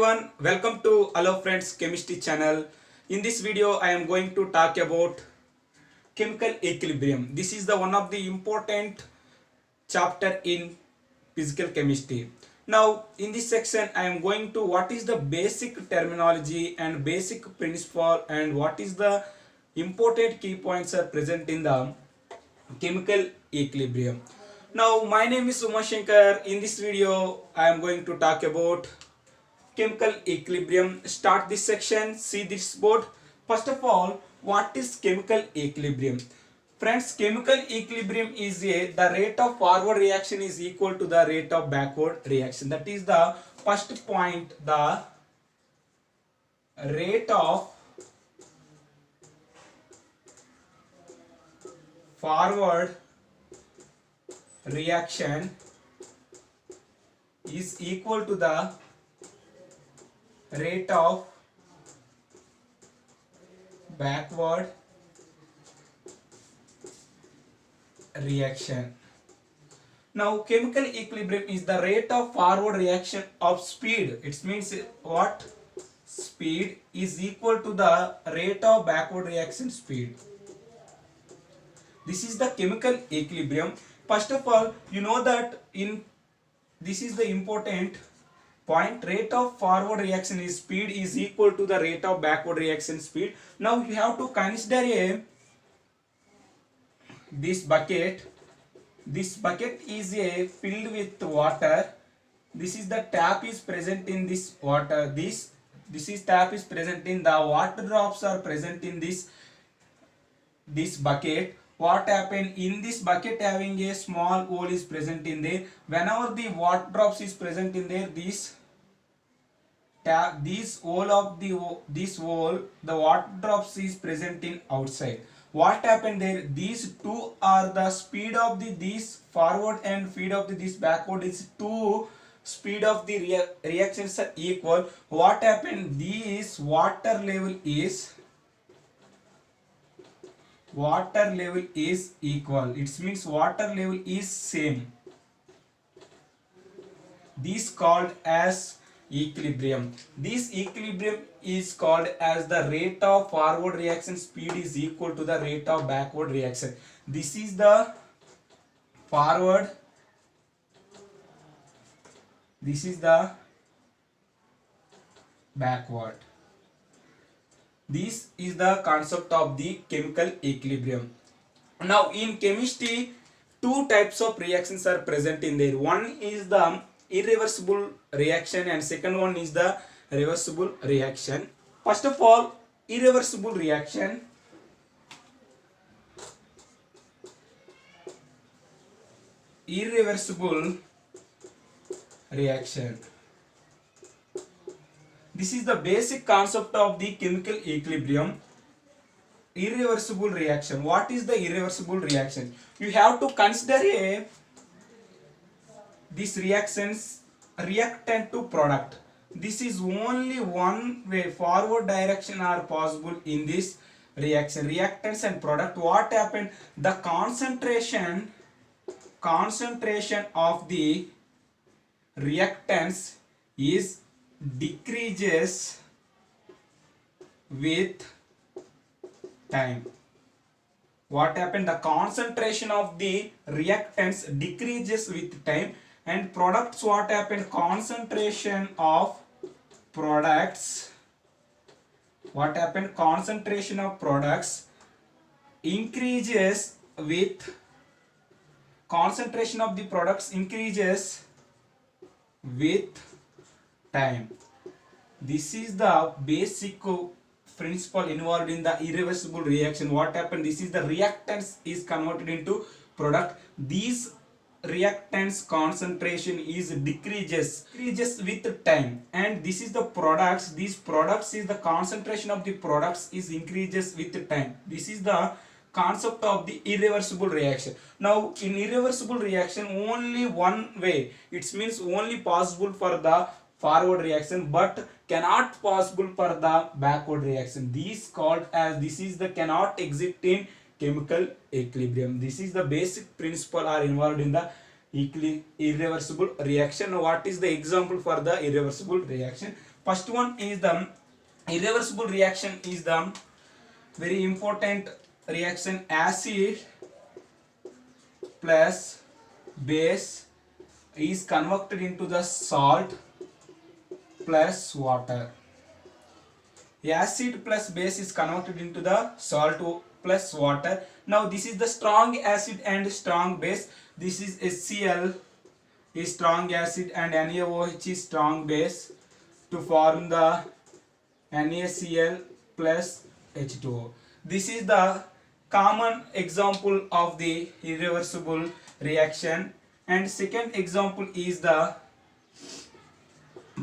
everyone, welcome to Hello Friends Chemistry channel. In this video I am going to talk about chemical equilibrium. This is the one of the important chapter in physical chemistry. Now in this section I am going to what is the basic terminology and basic principle and what is the important key points are present in the chemical equilibrium. Now my name is Uma Shankar. In this video I am going to talk about chemical equilibrium. Start this section. See this board. First of all, what is chemical equilibrium? Friends, chemical equilibrium is the rate of forward reaction is equal to the rate of backward reaction. That is the first point. The rate of forward reaction is equal to the rate of backward reaction. Now chemical equilibrium is the rate of forward reaction of speed. It means what? Speed is equal to the rate of backward reaction speed. This is the chemical equilibrium. First of all, you know that this is the important point. Rate of forward reaction is speed is equal to the rate of backward reaction speed. Now you have to consider this bucket. This bucket is filled with water. This is the tap is present in this water. This is tap is present in the water drops are present in this bucket. What happened in this bucket having a small hole is present in there. Whenever the water drops is present in there, this hole of this hole, the water drops is present in outside. What happened there? These two are the speed of this forward and speed of this backward is two speed of the reactions are equal. What happened? This water level is equal. It means water level is same. This called as equilibrium. This equilibrium is called as the rate of forward reaction speed is equal to the rate of backward reaction. This is the forward. This is the backward. This is the concept of the chemical equilibrium. Now in chemistry, two types of reactions are present in there. One is the irreversible reaction and second one is the reversible reaction. First of all, irreversible reaction. Irreversible reaction. This is the basic concept of the chemical equilibrium. Irreversible reaction. What is the irreversible reaction? You have to consider these reactions reactant to product. This is only one way forward direction are possible in this reaction. Reactants and product. What happened? The concentration of the reactants is decreases with time. What happened? The concentration of the reactants decreases with time, and products, what happened? Concentration of products. What happened? Concentration of products increases with concentration of the products increases with time. This is the basic principle involved in the irreversible reaction. What happened? This is the reactants is converted into product. These reactants concentration is decreases with time, and this is the products. These products is the concentration of the products is increases with time. This is the concept of the irreversible reaction. Now in irreversible reaction, only one way. It means only possible for the forward reaction but cannot possible for the backward reaction. This is the cannot exist in chemical equilibrium. This is the basic principle are involved in the irreversible reaction. Now what is the example for the irreversible reaction? First one is the irreversible reaction, is the very important reaction. Acid plus base is converted into the salt plus water. Acid plus base is converted into the salt plus water. Now this is the strong acid and strong base. This is HCl is strong acid and NaOH is strong base to form the NaCl plus H2O. This is the common example of the irreversible reaction. And second example is the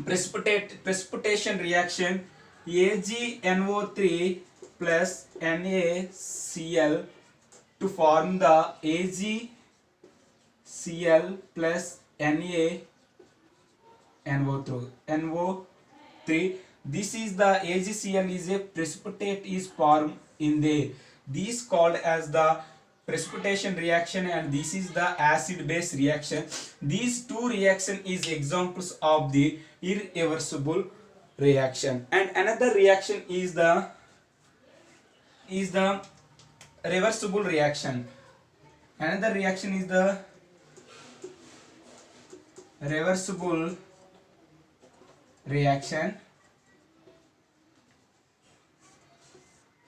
precipitation reaction. AgNO3 plus NaCl to form the AgCl plus NaNO3. This is the AgCl is a precipitate is formed in there. This called as the precipitation reaction, and this is the acid base reaction. These two reaction is examples of the irreversible reaction. And another reaction is the reversible reaction. Another reaction is the reversible reaction.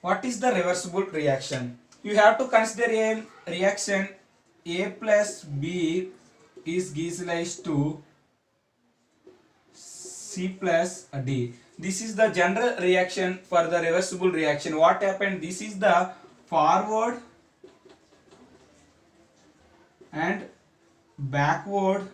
What is the reversible reaction? You have to consider a reaction A plus B is gives rise to C plus D. This is the general reaction for the reversible reaction. What happened? This is the forward and backward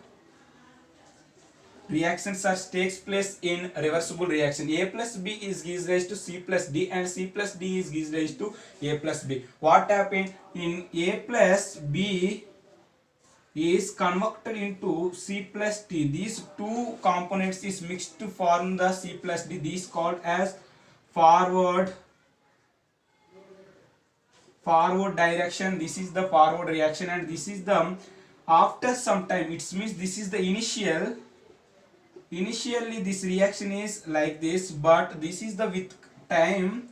reactions are takes place in reversible reaction. A plus B is gives rise to C plus D and C plus D is gives rise to A plus B. What happened in A plus B is converted into C plus D. These two components is mixed to form the C plus D. This is called as forward direction. This is the forward reaction, and this is the after some time. It means this is the initially this reaction is like this, but this is the with time.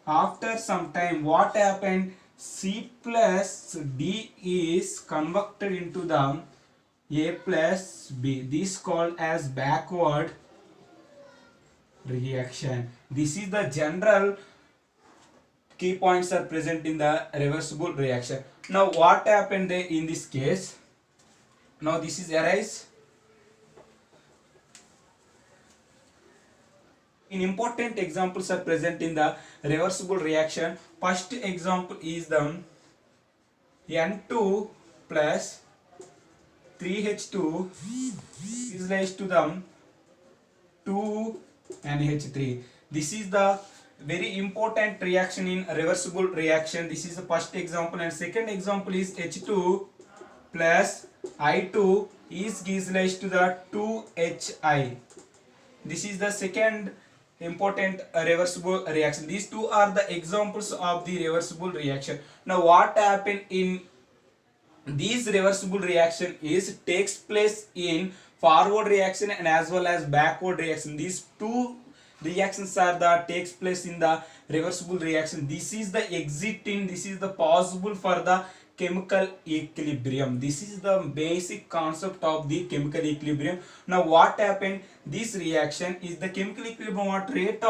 After some time, what happened? C plus D is converted into the A plus B. This called as backward reaction. This is the general key points are present in the reversible reaction. Now what happened in this case? Now this is arise. Important examples are present in the reversible reaction. First example is the N2 plus 3H2 is raised to the 2NH3. This is the very important reaction in reversible reaction. This is the first example, and second example is H2 plus I2 is gives rise to the 2HI. This is the second important reversible reaction. These two are the examples of the reversible reaction. Now what happened in these reversible reaction is takes place in forward reaction and as well as backward reaction. These two reactions are the takes place in the reversible reaction. This is the exiting, this is the possible for the chemical equilibrium. This is the basic concept of the chemical equilibrium. Now what happened? This reaction is the chemical equilibrium. What rate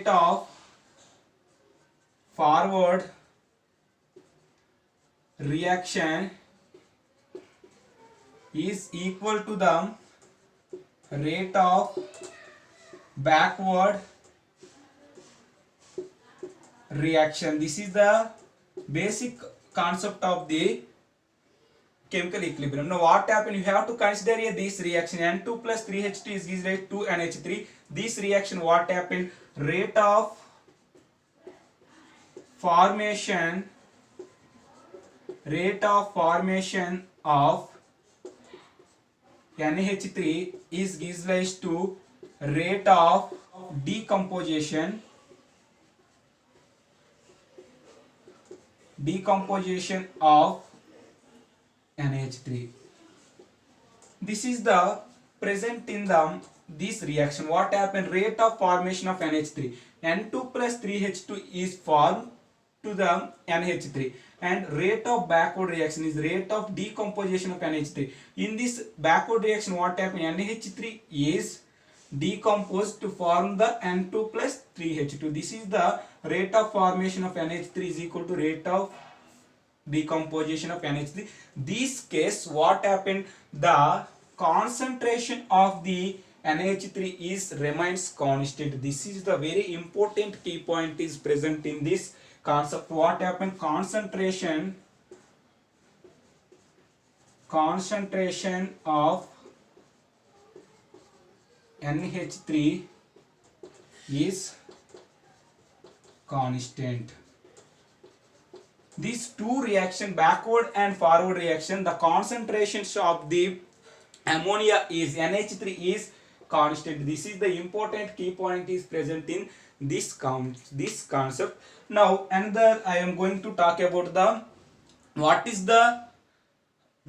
of forward reaction is equal to the rate of backward reaction. This is the basic concept of the chemical equilibrium. Now what happened? You have to consider this reaction N2 plus 3H2 is gives rise to NH3. This reaction what happened? Rate of formation of NH3 is gives rise to rate of decomposition of NH3. This is the present in the this reaction, what happened? Rate of formation of NH3. N2 plus 3H2 is formed to the NH3, and rate of backward reaction is rate of decomposition of NH3. In this backward reaction, what happened? NH3 is decomposed to form the N2 plus 3H2. This is the rate of formation of NH3 is equal to rate of decomposition of NH3. This case, what happened? The concentration of the NH3 is remains constant. This is the very important key point is present in this concept. What happened? Concentration of NH3 is constant. These two reaction, backward and forward reaction, the concentrations of the ammonia is NH3 is constant. This is the important key point is present in this concept. Now another I am going to talk about the what is the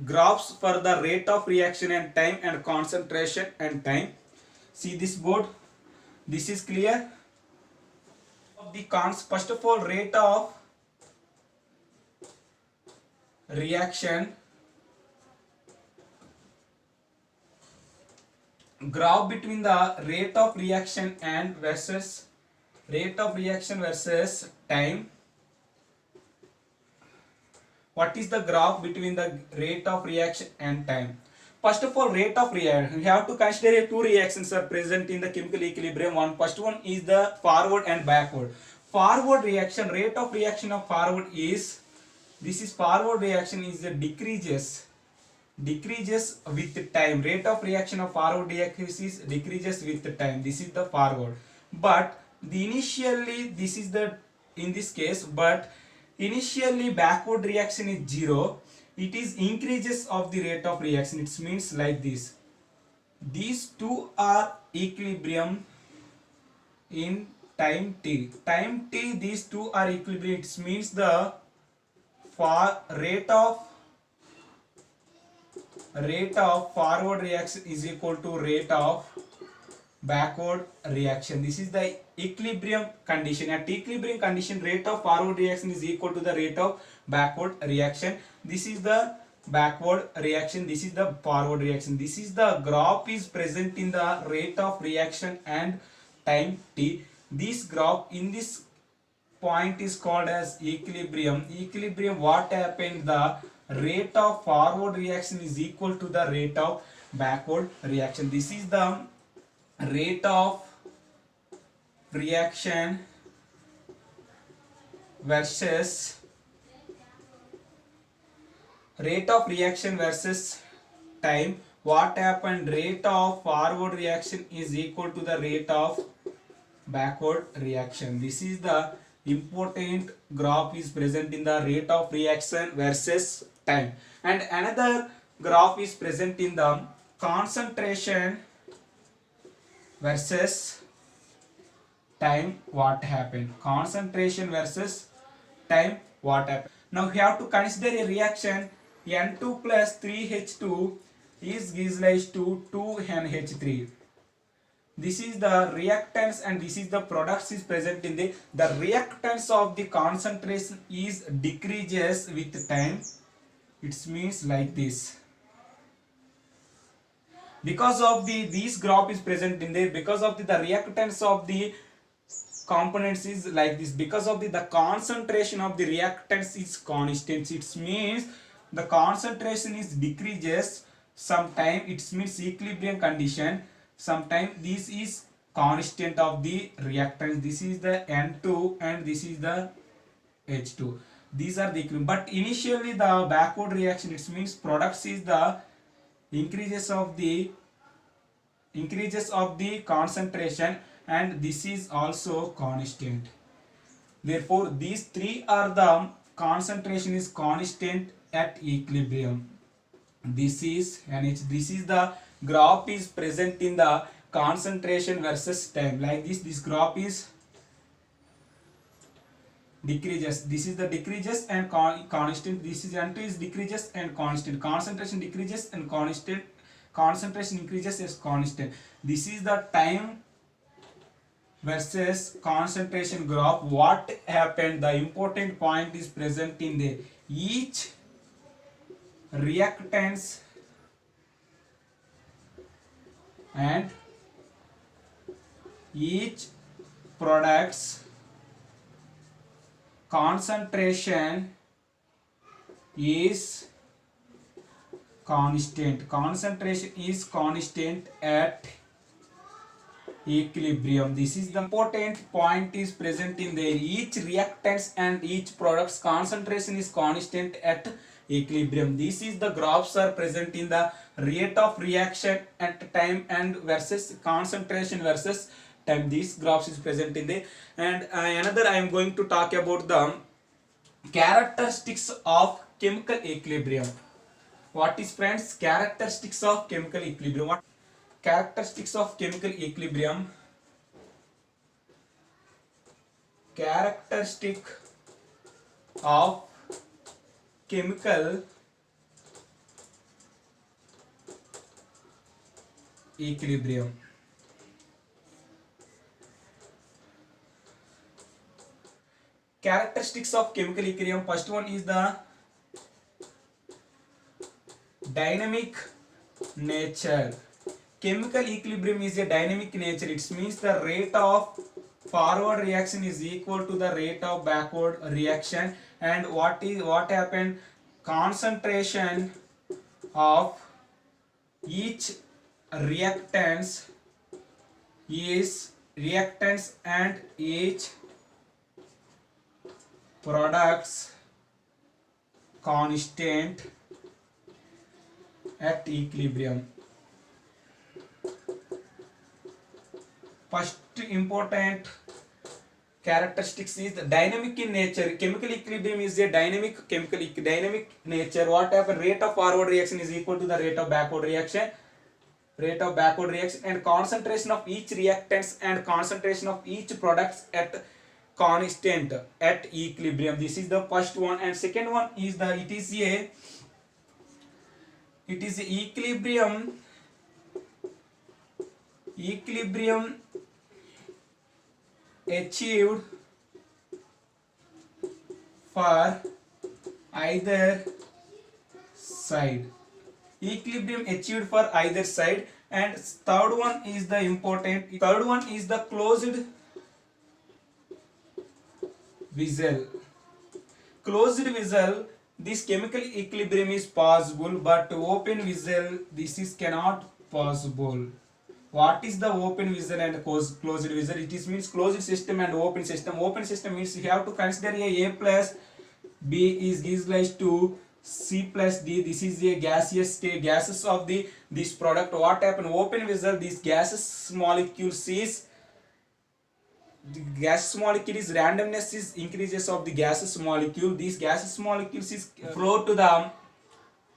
graphs for the rate of reaction and time and concentration and time. See this board, this is clear. The first of all, rate of reaction graph between the rate of reaction and versus time. What is the graph between the rate of reaction and time? First of all, rate of reaction, we have to consider two reactions are present in the chemical equilibrium. First one is the forward and backward. Forward reaction, rate of reaction of forward is, this is forward reaction is the decreases with time. Rate of reaction of forward decreases with time. This is the forward. But the initially this is the in this case, but initially backward reaction is 0. It is increases of the rate of reaction. It means like this. These two are equilibrium in time t. Time t, these two are equilibrium. It means the rate of forward reaction is equal to rate of backward reaction. This is the equilibrium condition. At equilibrium condition, rate of forward reaction is equal to the rate of backward reaction. This is the backward reaction, this is the forward reaction. This is the graph is present in the rate of reaction and time t. This graph in this point is called as equilibrium. Equilibrium, what happened? The rate of forward reaction is equal to the rate of backward reaction. This is the rate of reaction versus time. What happened? Rate of forward reaction is equal to the rate of backward reaction. This is the important graph is present in the rate of reaction versus time. And another graph is present in the concentration versus time. What happened? Concentration versus time. What happened? Now we have to consider a reaction. N2 plus 3H2 gives rise to 2NH3. This is the reactants and this is the products is present in the reactants of the concentration is decreases with time. It means like this. Because of this graph is present in there, because of the reactants of the components is like this, because of the concentration of the reactants is constant. It means the concentration is decreases sometime. It means equilibrium condition. Sometimes this is constant of the reactants. This is the N2 and this is the H2. These are the equilibrium. But initially the backward reaction, it means products is the increases of the concentration, and this is also constant. Therefore these three are the concentration is constant at equilibrium. This is NH. This is the graph is present in the concentration versus time. Like this graph is decreases. This is the decreases and constant. This is N2 is decreases and constant. Concentration decreases and constant. concentration increases is constant. This is the time versus concentration graph. What happened? The important point is present in the each reactants and each products concentration is constant. Concentration is constant at equilibrium. This is the important point is present in there. Each reactants and each products concentration is constant at equilibrium. This is the graphs are present in the rate of reaction at time and versus concentration versus time. These graphs is present in there. And another I am going to talk about the characteristics of chemical equilibrium. What is, friends, characteristics of chemical equilibrium? What characteristics of chemical equilibrium? Characteristic of chemical equilibrium. Characteristics of chemical equilibrium. First one is the dynamic nature. Chemical equilibrium is a dynamic nature. It means the rate of forward reaction is equal to the rate of backward reaction. And what happened? Concentration of each reactants and each products constant at equilibrium. First important characteristics is the dynamic in nature. Chemical equilibrium is a dynamic nature. What happens? Rate of forward reaction is equal to the rate of backward reaction. And concentration of each reactants and concentration of each products at constant at equilibrium. This is the first one. And second one is the it is equilibrium achieved for either side. Equilibrium achieved for either side. And third one is the closed vessel. Closed vessel, this chemical equilibrium is possible, but open vessel, this is cannot possible. What is the open vessel and closed vessel? It means closed system and open system. Open system means you have to consider A plus B is gives rise to C plus D. This is a gaseous state, gases of this product. What happen? Open vessel, this gases molecules is the gaseous molecule is randomness is increases of the gaseous molecule. These gaseous molecules is flow to the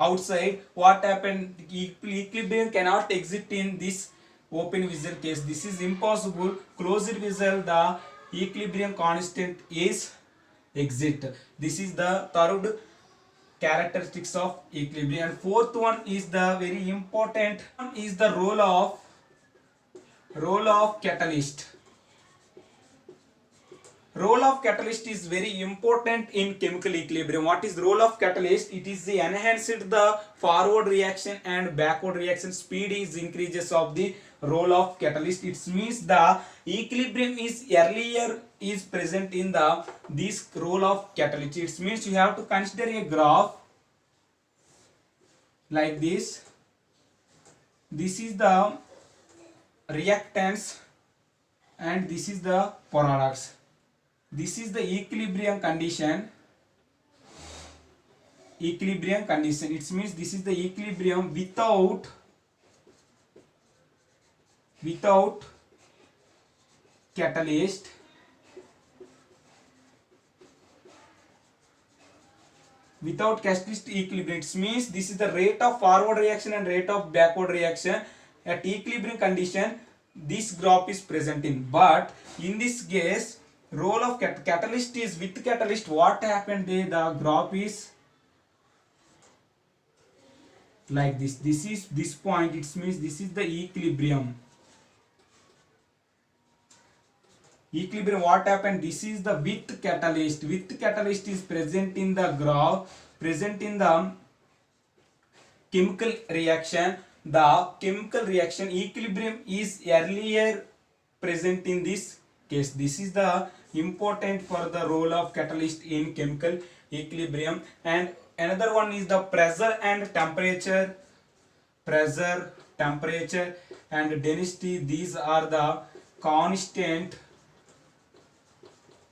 outside. What happened? Equilibrium cannot exist in this open vessel case. This is impossible. Closed vessel, the equilibrium constant is exit. This is the third characteristics of equilibrium. And fourth one is the very important one is the role of catalyst. Role of catalyst is very important in chemical equilibrium. What is role of catalyst? It is the enhanced the forward reaction and backward reaction speed is increases of the role of catalyst. It means the equilibrium is earlier is present in the this role of catalyst. It means you have to consider a graph like this. This is the reactants and this is the products. This is the equilibrium condition. It means this is the equilibrium without catalyst. Without catalyst equilibrium, it means this is the rate of forward reaction and rate of backward reaction at equilibrium condition. This graph is present in, but in this case role of catalyst is with catalyst. What happened there? The graph is like this. This is this point, it means this is the equilibrium. Equilibrium, what happened, this is the with catalyst. With catalyst is present in the graph, present in the chemical reaction. The chemical reaction equilibrium is earlier present in this case. This is the important for the role of catalyst in chemical equilibrium. And another one is the pressure and temperature. Pressure, temperature and density, these are the constant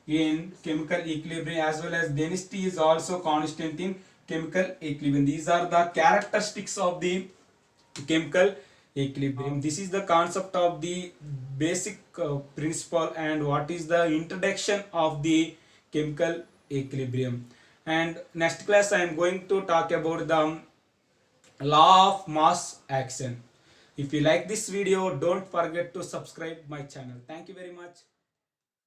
in chemical equilibrium, as well as density is also constant in chemical equilibrium. These are the characteristics of the chemical equilibrium. This is the concept of the basic principle and what is the introduction of the chemical equilibrium. And next class I am going to talk about the law of mass action. If you like this video, don't forget to subscribe my channel. Thank you very much.